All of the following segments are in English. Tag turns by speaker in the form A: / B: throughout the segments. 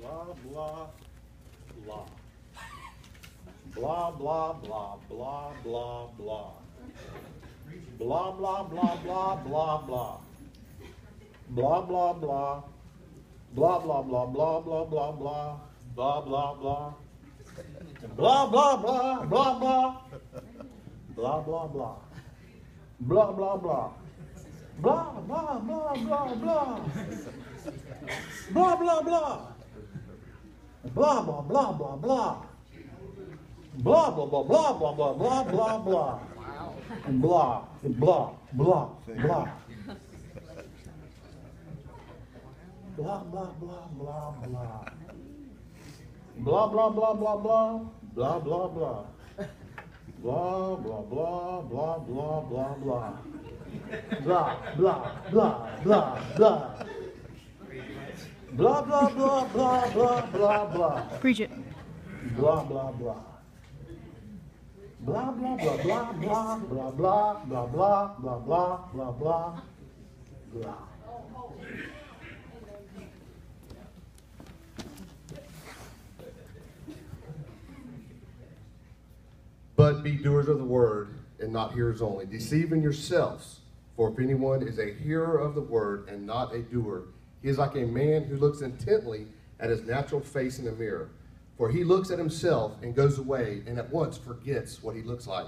A: Blah, blah, blah. Blah, blah, blah, blah, blah, blah. Blah, blah, blah, blah, blah, blah. Blah, blah, blah. Blah, blah, blah, blah, blah, blah, blah. Blah, blah, blah. Blah, blah, blah, blah, blah. Blah, blah, blah. Blah, blah, blah. Blah, blah, blah, blah, blah. Blah, blah, blah. Blah, blah, blah, blah, blah. Blah, blah, blah, blah, blah, blah, blah, blah, blah. And blah, and blah, blah, blah. Blah, blah, blah, blah, blah. Blah, blah, blah, blah, blah. Blah, blah, blah. Blah, blah, blah, blah, blah, blah, blah. Blah, blah, blah, blah, blah. Blah, blah, blah, blah, blah, blah, blah.
B: Preach it.
A: Blah, blah, blah. Blah, blah, blah, blah, blah, blah, blah, blah, blah, blah, blah, blah, blah, blah.
C: But be doers of the word, and not hearers only, deceiving yourselves. For if anyone is a hearer of the word and not a doer, he is like a man who looks intently at his natural face in a mirror. For he looks at himself and goes away and at once forgets what he looks like.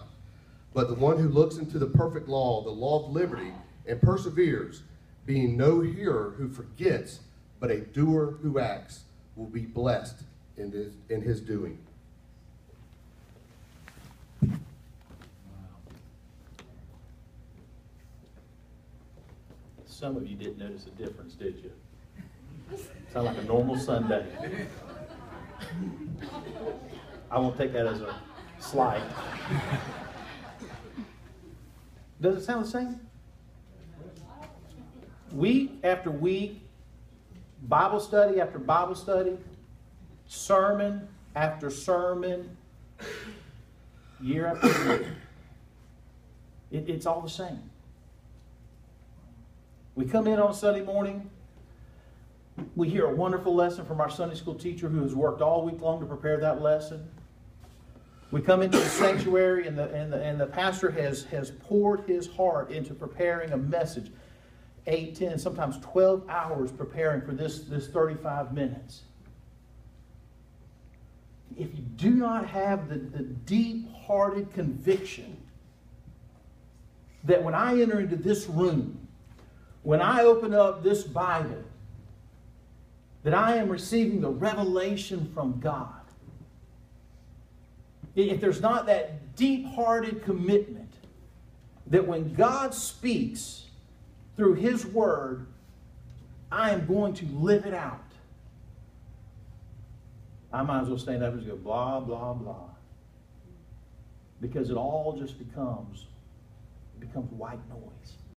C: But the one who looks into the perfect law, the law of liberty, and perseveres, being no hearer who forgets, but a doer who acts, will be blessed in his doing.
A: Some of you didn't notice a difference, did you? Sound like a normal Sunday. I won't take that as a slight. Does it sound the same? Week after week, Bible study after Bible study, sermon after sermon, year after year. It's all the same. We come in on Sunday morning, we hear a wonderful lesson from our Sunday school teacher who has worked all week long to prepare that lesson. We come into the sanctuary and the pastor has poured his heart into preparing a message. 8, 10, sometimes 12 hours preparing for this 35 minutes. If you do not have the deep-hearted conviction that when I enter into this room, when I open up this Bible, that I am receiving the revelation from God. If there's not that deep-hearted commitment that when God speaks through His Word, I am going to live it out, I might as well stand up and just go blah, blah, blah. Because it all just becomes white noise.